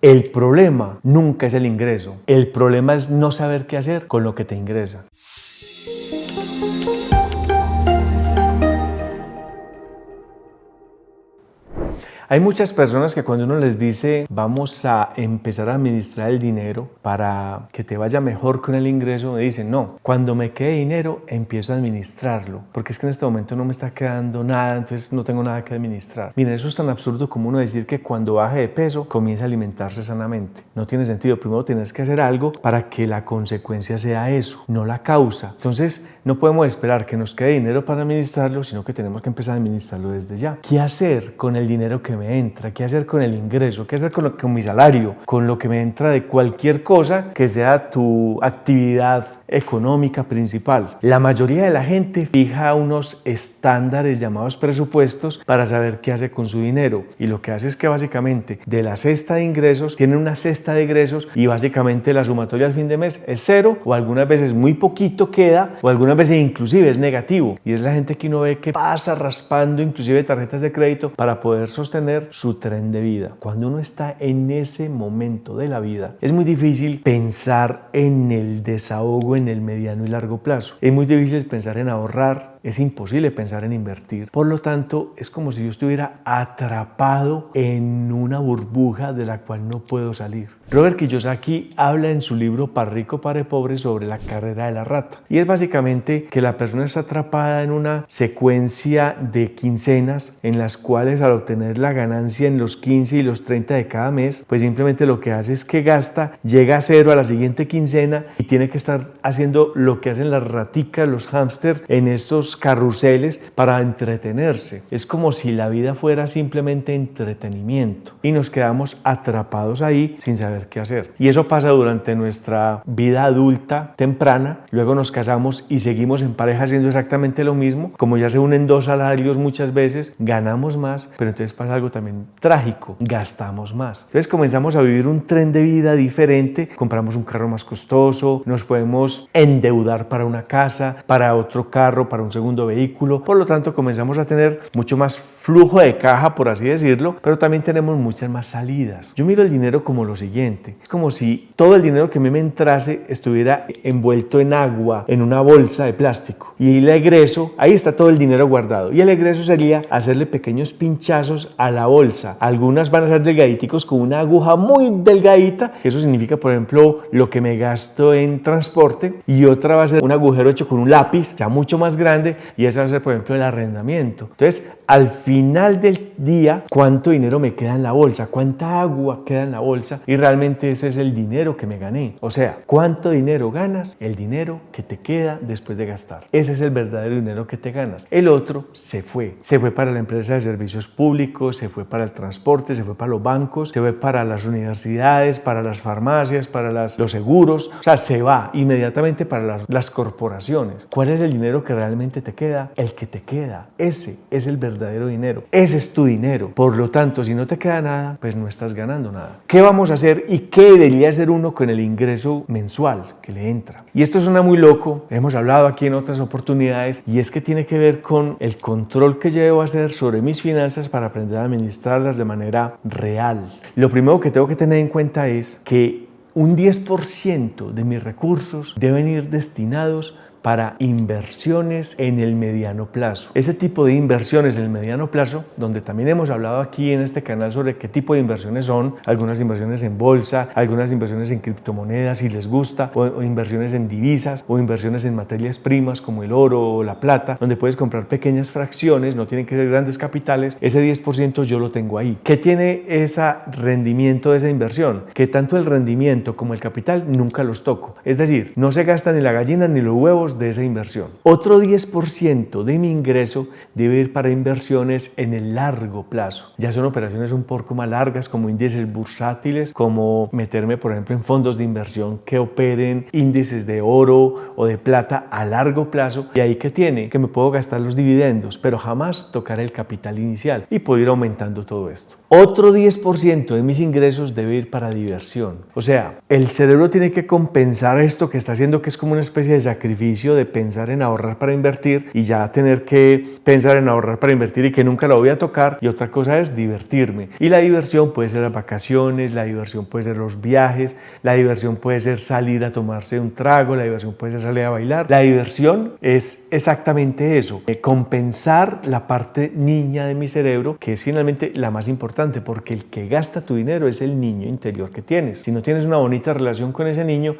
El problema nunca es el ingreso. El problema es no saber qué hacer con lo que te ingresa. Hay muchas personas que cuando uno les dice vamos a empezar a administrar el dinero para que te vaya mejor con el ingreso, me dicen no, cuando me quede dinero empiezo a administrarlo, porque es que en este momento no me está quedando nada, entonces no tengo nada que administrar. Miren, eso es tan absurdo como uno decir que cuando baje de peso comience a alimentarse sanamente. No tiene sentido. Primero tienes que hacer algo para que la consecuencia sea eso, no la causa. Entonces no podemos esperar que nos quede dinero para administrarlo, sino que tenemos que empezar a administrarlo desde ya. ¿Qué hacer con el dinero que me entra? ¿Qué hacer con el ingreso? ¿Qué hacer con mi salario? Con lo que me entra de cualquier cosa que sea tu actividad económica principal. La mayoría de la gente fija unos estándares llamados presupuestos para saber qué hace con su dinero, y lo que hace es que básicamente de la cesta de ingresos tienen una cesta de egresos y básicamente la sumatoria al fin de mes es cero, o algunas veces muy poquito queda, o algunas veces inclusive es negativo, y es la gente que uno ve que pasa raspando inclusive tarjetas de crédito para poder sostener su tren de vida. Cuando uno está en ese momento de la vida es muy difícil pensar en el desahogo en el mediano y largo plazo. Es muy difícil pensar en ahorrar, es imposible pensar en invertir. Por lo tanto, es como si yo estuviera atrapado en una burbuja de la cual no puedo salir. Robert Kiyosaki habla en su libro Padre Rico, Padre Pobre sobre la carrera de la rata. Y es básicamente que la persona está atrapada en una secuencia de quincenas en las cuales al obtener la ganancia en los 15 y los 30 de cada mes, pues simplemente lo que hace es que gasta, llega a cero a la siguiente quincena y tiene que estar haciendo lo que hacen las raticas, los hámsters en estos carruseles para entretenerse. Es como si la vida fuera simplemente entretenimiento y nos quedamos atrapados ahí sin saber qué hacer. Y eso pasa durante nuestra vida adulta temprana, luego nos casamos y seguimos en pareja haciendo exactamente lo mismo. Como ya se unen dos salarios muchas veces, ganamos más, pero entonces pasa algo también trágico, gastamos más. Entonces comenzamos a vivir un tren de vida diferente, compramos un carro más costoso, nos podemos endeudar para una casa, para otro carro, para un segundo vehículo. Por lo tanto, comenzamos a tener mucho más flujo de caja, por así decirlo, pero también tenemos muchas más salidas. Yo miro el dinero como lo siguiente. Es como si todo el dinero que a mí me entrase estuviera envuelto en agua, en una bolsa de plástico. Y el egreso, ahí está todo el dinero guardado. Y el egreso sería hacerle pequeños pinchazos a la bolsa. Algunas van a ser delgaditicos con una aguja muy delgadita. Eso significa, por ejemplo, lo que me gasto en transporte. Y otra va a ser un agujero hecho con un lápiz, ya mucho más grande. Y esa va a ser, por ejemplo, el arrendamiento. Entonces, al final del día, ¿cuánto dinero me queda en la bolsa? ¿Cuánta agua queda en la bolsa? Y realmente ese es el dinero que me gané. O sea, ¿cuánto dinero ganas? El dinero que te queda después de gastar. Ese es el verdadero dinero que te ganas. El otro se fue. Se fue para la empresa de servicios públicos, se fue para el transporte, se fue para los bancos, se fue para las universidades, para las farmacias, para los seguros. O sea, se va inmediatamente para las corporaciones. ¿Cuál es el dinero que realmente te queda? El que te queda. Ese es el verdadero dinero. Ese es tu dinero. Por lo tanto, si no te queda nada, pues no estás ganando nada. ¿Qué vamos a hacer y qué debería hacer uno con el ingreso mensual que le entra? Y esto suena muy loco, hemos hablado aquí en otras oportunidades, y es que tiene que ver con el control que yo debo hacer sobre mis finanzas para aprender a administrarlas de manera real. Lo primero que tengo que tener en cuenta es que un 10% de mis recursos deben ir destinados para inversiones en el mediano plazo. Ese tipo de inversiones en el mediano plazo, donde también hemos hablado aquí en este canal sobre qué tipo de inversiones son, algunas inversiones en bolsa, algunas inversiones en criptomonedas si les gusta, o inversiones en divisas, o inversiones en materias primas como el oro o la plata, donde puedes comprar pequeñas fracciones, no tienen que ser grandes capitales. Ese 10% yo lo tengo ahí. ¿Qué tiene ese rendimiento de esa inversión? Que tanto el rendimiento como el capital nunca los toco. Es decir, no se gasta ni la gallina ni los huevos de esa inversión. Otro 10% de mi ingreso debe ir para inversiones en el largo plazo. Ya son operaciones un poco más largas, como índices bursátiles, como meterme, por ejemplo, en fondos de inversión que operen índices de oro o de plata a largo plazo. Y ahí que tiene, que me puedo gastar los dividendos, pero jamás tocar el capital inicial y puedo ir aumentando todo esto. Otro 10% de mis ingresos debe ir para diversión. O sea, el cerebro tiene que compensar esto que está haciendo, que es como una especie de sacrificio vicio de pensar en ahorrar para invertir y ya tener que pensar en ahorrar para invertir y que nunca lo voy a tocar. Y otra cosa es divertirme. Y la diversión puede ser las vacaciones, la diversión puede ser los viajes, la diversión puede ser salir a tomarse un trago, la diversión puede ser salir a bailar. La diversión es exactamente eso, compensar la parte niña de mi cerebro, que es finalmente la más importante, porque el que gasta tu dinero es el niño interior que tienes. Si no tienes una bonita relación con ese niño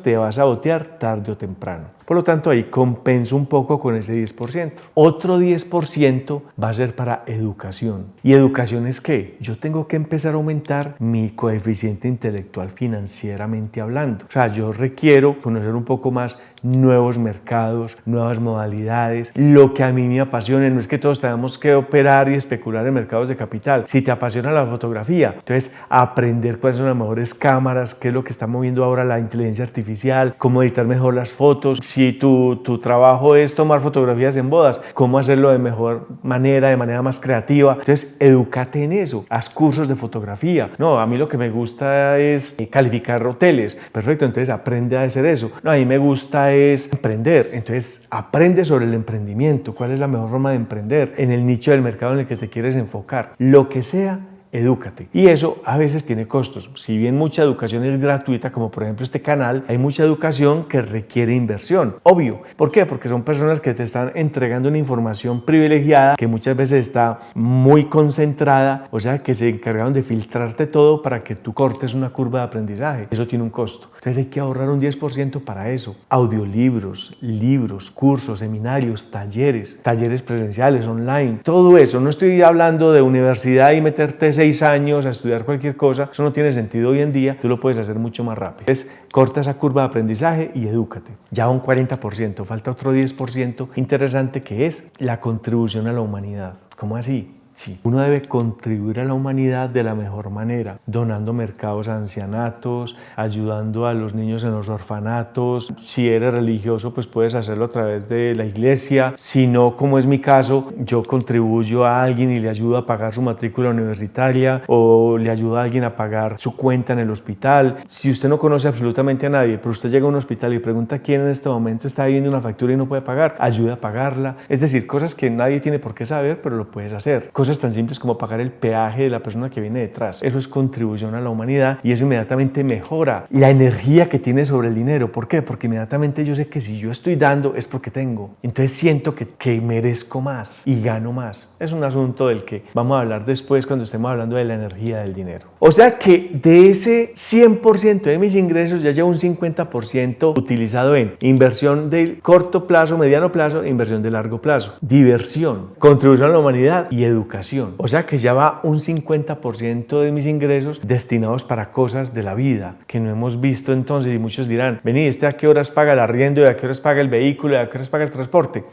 te va a sabotear tarde o temprano. Por lo tanto, ahí compenso un poco con ese 10%. Otro 10% va a ser para educación. ¿Y educación es qué? Yo tengo que empezar a aumentar mi coeficiente intelectual financieramente hablando. O sea, yo requiero conocer un poco más nuevos mercados, nuevas modalidades, lo que a mí me apasiona. No es que todos tenemos que operar y especular en mercados de capital. Si te apasiona la fotografía, entonces aprender cuáles son las mejores cámaras, qué es lo que está moviendo ahora la inteligencia artificial, cómo editar mejor las fotos. Si tu trabajo es tomar fotografías en bodas, cómo hacerlo de mejor manera, de manera más creativa. Entonces, edúcate en eso. Haz cursos de fotografía. No, a mí lo que me gusta es calificar hoteles. Perfecto, entonces aprende a hacer eso. No, a mí me gusta es emprender. Entonces, aprende sobre el emprendimiento. ¿Cuál es la mejor forma de emprender? En el nicho del mercado en el que te quieres enfocar. Lo que sea, edúcate. Y eso a veces tiene costos. Si bien mucha educación es gratuita, como por ejemplo este canal, hay mucha educación que requiere inversión. Obvio. ¿Por qué? Porque son personas que te están entregando una información privilegiada que muchas veces está muy concentrada, o sea, que se encargaron de filtrarte todo para que tú cortes una curva de aprendizaje. Eso tiene un costo. Entonces hay que ahorrar un 10% para eso. Audiolibros, libros, cursos, seminarios, talleres presenciales, online, todo eso. No estoy hablando de universidad y meterte 6 años a estudiar cualquier cosa. Eso no tiene sentido hoy en día. Tú lo puedes hacer mucho más rápido. Entonces, corta esa curva de aprendizaje y edúcate. Ya un 40%. Falta otro 10% interesante, que es la contribución a la humanidad. ¿Cómo así? Sí, uno debe contribuir a la humanidad de la mejor manera, donando mercados a ancianatos, ayudando a los niños en los orfanatos. Si eres religioso, pues puedes hacerlo a través de la iglesia. Si no, como es mi caso, yo contribuyo a alguien y le ayudo a pagar su matrícula universitaria, o le ayudo a alguien a pagar su cuenta en el hospital. Si usted no conoce absolutamente a nadie, pero usted llega a un hospital y pregunta quién en este momento está viendo una factura y no puede pagar, ayuda a pagarla. Es decir, cosas que nadie tiene por qué saber, pero lo puedes hacer. Cosas tan simples como pagar el peaje de la persona que viene detrás. Eso es contribución a la humanidad y eso inmediatamente mejora la energía que tienes sobre el dinero. ¿Por qué? Porque inmediatamente yo sé que si yo estoy dando es porque tengo. Entonces siento que merezco más y gano más. Es un asunto del que vamos a hablar después cuando estemos hablando de la energía del dinero. O sea que de ese 100% de mis ingresos ya llevo un 50% utilizado en inversión de corto plazo, mediano plazo e inversión de largo plazo. Diversión, contribución a la humanidad y educación. O sea que ya va un 50% de mis ingresos destinados para cosas de la vida que no hemos visto entonces. Y muchos dirán, vení, ¿a qué horas paga el arriendo? ¿A qué horas paga el vehículo? ¿A qué horas paga el transporte?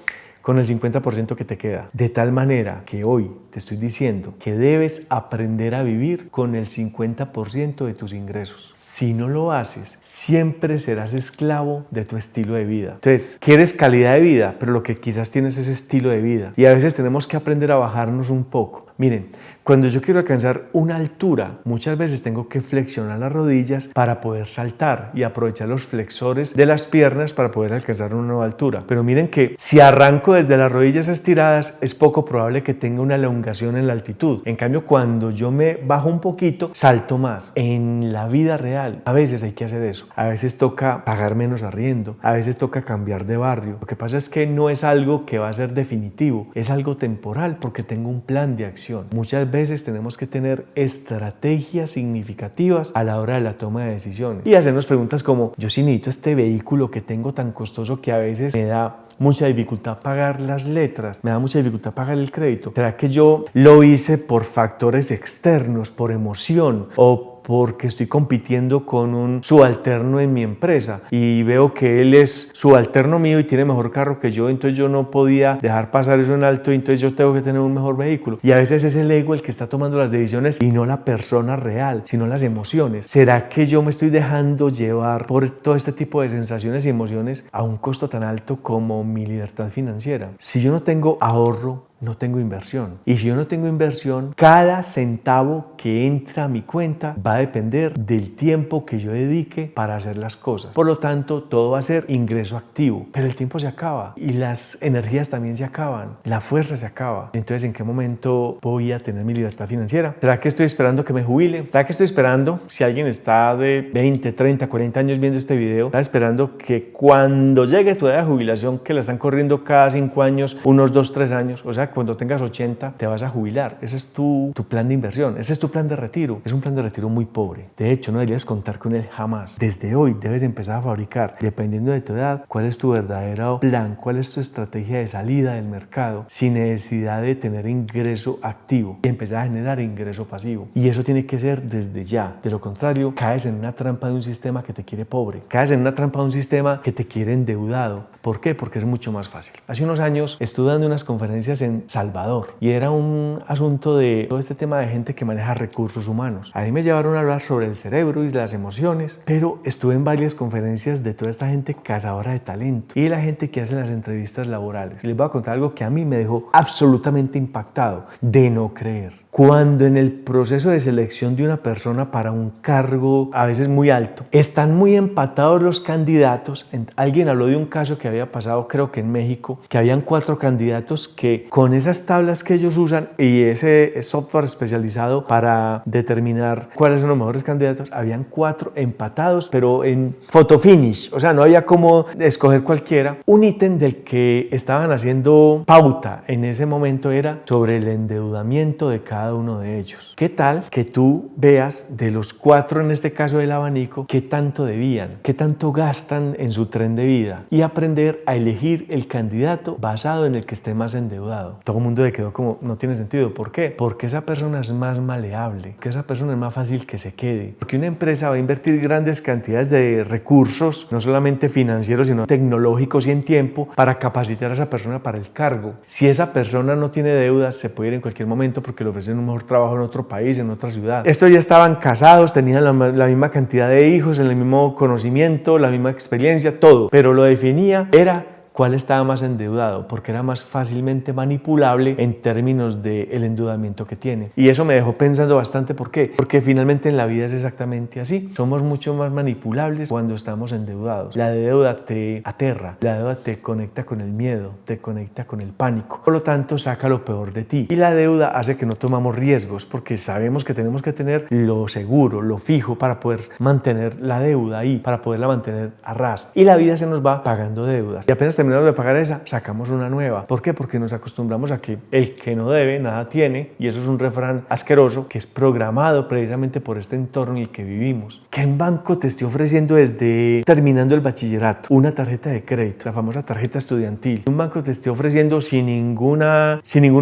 Con el 50% que te queda. De tal manera que hoy te estoy diciendo que debes aprender a vivir con el 50% de tus ingresos. Si no lo haces, siempre serás esclavo de tu estilo de vida. Entonces, quieres calidad de vida, pero lo que quizás tienes es estilo de vida. Y a veces tenemos que aprender a bajarnos un poco. Miren, cuando yo quiero alcanzar una altura, muchas veces tengo que flexionar las rodillas para poder saltar y aprovechar los flexores de las piernas para poder alcanzar una nueva altura. Pero miren que si arranco desde las rodillas estiradas, es poco probable que tenga una elongación en la altitud. En cambio, cuando yo me bajo un poquito, salto más. En la vida real, a veces hay que hacer eso. A veces toca pagar menos arriendo, a veces toca cambiar de barrio. Lo que pasa es que no es algo que va a ser definitivo, es algo temporal porque tengo un plan de acción. Muchas veces tenemos que tener estrategias significativas a la hora de la toma de decisiones y hacernos preguntas como: yo sí necesito este vehículo que tengo tan costoso que a veces me da mucha dificultad pagar las letras, me da mucha dificultad pagar el crédito. ¿Será que yo lo hice por factores externos, por emoción o porque estoy compitiendo con un subalterno en mi empresa y veo que él es subalterno mío y tiene mejor carro que yo, entonces yo no podía dejar pasar eso en alto y entonces yo tengo que tener un mejor vehículo? Y a veces es el ego el que está tomando las decisiones y no la persona real, sino las emociones. ¿Será que yo me estoy dejando llevar por todo este tipo de sensaciones y emociones a un costo tan alto como mi libertad financiera? Si yo no tengo ahorro no tengo inversión. Y si yo no tengo inversión, cada centavo que entra a mi cuenta va a depender del tiempo que yo dedique para hacer las cosas. Por lo tanto, todo va a ser ingreso activo. Pero el tiempo se acaba y las energías también se acaban, la fuerza se acaba. Entonces, ¿en qué momento voy a tener mi libertad financiera? ¿Será que estoy esperando que me jubile? ¿Será que estoy esperando, si alguien está de 20, 30, 40 años viendo este video, está esperando que cuando llegue tu edad de jubilación, que la están corriendo cada 5 años, unos 2, 3 años, o sea, cuando tengas 80 te vas a jubilar? Ese es tu plan de inversión, ese es tu plan de retiro. Es un plan de retiro muy pobre. De hecho, no deberías contar con él jamás. Desde hoy debes empezar a fabricar, dependiendo de tu edad, cuál es tu verdadero plan, cuál es tu estrategia de salida del mercado, sin necesidad de tener ingreso activo y empezar a generar ingreso pasivo. Y eso tiene que ser desde ya. De lo contrario, caes en una trampa de un sistema que te quiere pobre. Caes en una trampa de un sistema que te quiere endeudado. ¿Por qué? Porque es mucho más fácil. Hace unos años estuve dando unas conferencias en Salvador y era un asunto de todo este tema de gente que maneja recursos humanos. A mí me llevaron a hablar sobre el cerebro y las emociones, pero estuve en varias conferencias de toda esta gente cazadora de talento y de la gente que hace las entrevistas laborales. Y les voy a contar algo que a mí me dejó absolutamente impactado, de no creer. Cuando en el proceso de selección de una persona para un cargo a veces muy alto, están muy empatados los candidatos. Alguien habló de un caso que había pasado, creo que en México, que habían 4 candidatos que con esas tablas que ellos usan y ese software especializado para determinar cuáles son los mejores candidatos, habían 4 empatados, pero en photo finish, o sea, no había cómo escoger cualquiera. Un ítem del que estaban haciendo pauta en ese momento era sobre el endeudamiento de cada uno de ellos. ¿Qué tal que tú veas de los 4, en este caso del abanico, qué tanto debían, qué tanto gastan en su tren de vida y aprender a elegir el candidato basado en el que esté más endeudado? Todo el mundo le quedó como, no tiene sentido. ¿Por qué? Porque esa persona es más maleable, que esa persona es más fácil que se quede. Porque una empresa va a invertir grandes cantidades de recursos, no solamente financieros, sino tecnológicos y en tiempo, para capacitar a esa persona para el cargo. Si esa persona no tiene deudas, se puede ir en cualquier momento porque le ofrecen un mejor trabajo en otro país, en otra ciudad. Estos ya estaban casados, tenían la misma cantidad de hijos, el mismo conocimiento, la misma experiencia, todo. Pero lo definía era cuál estaba más endeudado, porque era más fácilmente manipulable en términos del endeudamiento que tiene. Y eso me dejó pensando bastante. ¿Por qué? Porque finalmente en la vida es exactamente así. Somos mucho más manipulables cuando estamos endeudados. La deuda te aterra, la deuda te conecta con el miedo, te conecta con el pánico. Por lo tanto, saca lo peor de ti. Y la deuda hace que no tomamos riesgos, porque sabemos que tenemos que tener lo seguro, lo fijo, para poder mantener la deuda ahí, para poderla mantener a ras. Y la vida se nos va pagando deudas. Y apenas terminamos de pagar esa, sacamos una nueva. ¿Por qué? Porque nos acostumbramos a que el que no debe, nada tiene, y eso es un refrán asqueroso que es programado precisamente por este entorno en el que vivimos. Que un banco te esté ofreciendo desde terminando el bachillerato una tarjeta de crédito, la famosa tarjeta estudiantil. Un banco te esté ofreciendo sin ningún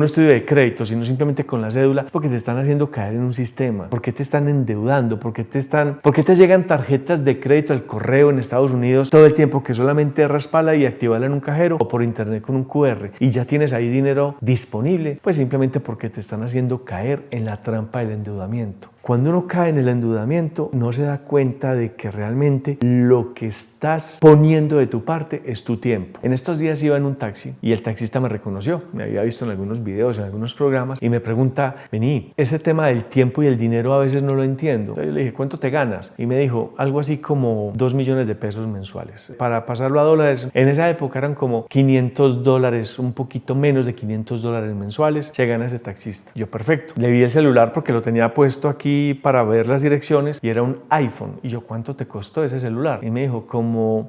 estudio de crédito, sino simplemente con la cédula, porque te están haciendo caer en un sistema. ¿Por qué te están endeudando? ¿Por qué te llegan tarjetas de crédito al correo en Estados Unidos todo el tiempo, que solamente raspala y activarla en un cajero o por internet con un QR y ya tienes ahí dinero disponible? Pues simplemente porque te están haciendo caer en la trampa del endeudamiento. Cuando uno cae en el endeudamiento, no se da cuenta de que realmente lo que estás poniendo de tu parte es tu tiempo. En estos días iba en un taxi y el taxista me reconoció. Me había visto en algunos videos, en algunos programas, y me pregunta: vení, ese tema del tiempo y el dinero a veces no lo entiendo. Entonces yo le dije: ¿cuánto te ganas? Y me dijo algo así como 2 millones de pesos mensuales. Para pasarlo a dólares, en esa época eran como $500, un poquito menos de $500 mensuales. Se gana ese taxista. Yo, perfecto. Le vi el celular porque lo tenía puesto aquí para ver las direcciones y era un iPhone. Y yo: ¿cuánto te costó ese celular? Y me dijo: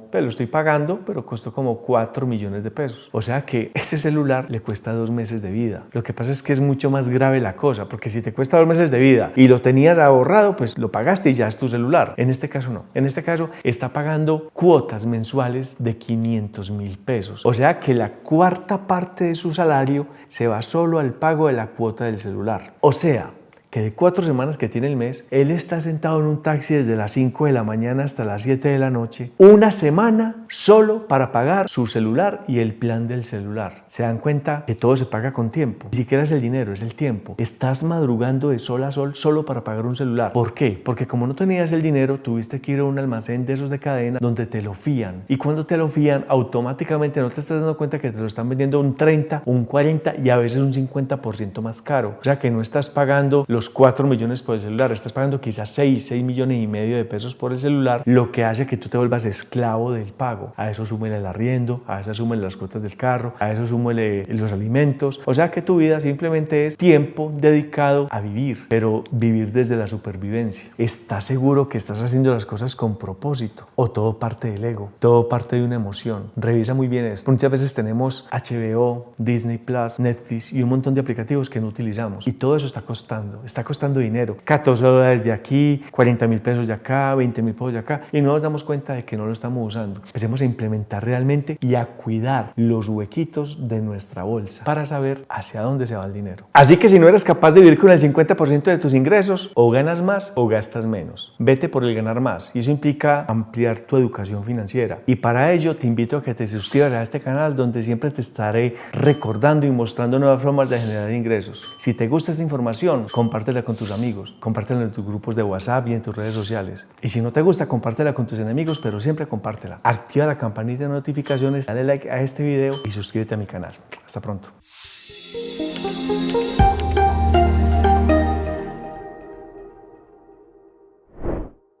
pues lo estoy pagando, pero costó como 4 millones de pesos. O sea que ese celular le cuesta 2 meses de vida. Lo que pasa es que es mucho más grave la cosa, porque si te cuesta 2 meses de vida y lo tenías ahorrado, pues lo pagaste y ya es tu celular. En este caso no. En este caso está pagando cuotas mensuales de 500,000 pesos. O sea que la cuarta parte de su salario se va solo al pago de la cuota del celular. O sea que de 4 semanas que tiene el mes, él está sentado en un taxi desde las 5 de la mañana hasta las 7 de la noche, una semana solo para pagar su celular y el plan del celular. Se dan cuenta que todo se paga con tiempo. Ni siquiera es el dinero, es el tiempo. Estás madrugando de sol a sol solo para pagar un celular. ¿Por qué? Porque como no tenías el dinero, tuviste que ir a un almacén de esos de cadena donde te lo fían. Y cuando te lo fían, automáticamente no te estás dando cuenta que te lo están vendiendo un 30, un 40 y a veces un 50% más caro. O sea que no estás pagando los 4 millones por el celular, estás pagando quizás 6 millones y medio de pesos por el celular, lo que hace que tú te vuelvas esclavo del pago. A eso súmele el arriendo, a eso súmele las cuotas del carro, a eso súmele los alimentos. O sea que tu vida simplemente es tiempo dedicado a vivir, pero vivir desde la supervivencia. ¿Estás seguro que estás haciendo las cosas con propósito? ¿O todo parte del ego? ¿Todo parte de una emoción? Revisa muy bien esto. Muchas veces tenemos HBO, Disney Plus, Netflix y un montón de aplicativos que no utilizamos. Y todo eso está costando dinero. 14 dólares de aquí, 40.000 pesos de acá, 20.000 pesos de acá. Y no nos damos cuenta de que no lo estamos usando. Empecemos a implementar realmente y a cuidar los huequitos de nuestra bolsa para saber hacia dónde se va el dinero. Así que si no eres capaz de vivir con el 50% de tus ingresos, o ganas más o gastas menos. Vete por el ganar más. Y eso implica ampliar tu educación financiera. Y para ello te invito a que te suscribas a este canal donde siempre te estaré recordando y mostrando nuevas formas de generar ingresos. Si te gusta esta información, compártela con tus amigos, compártela en tus grupos de WhatsApp y en tus redes sociales. Y si no te gusta, compártela con tus enemigos, pero siempre compártela. Activa la campanita de notificaciones, dale like a este video y suscríbete a mi canal. Hasta pronto.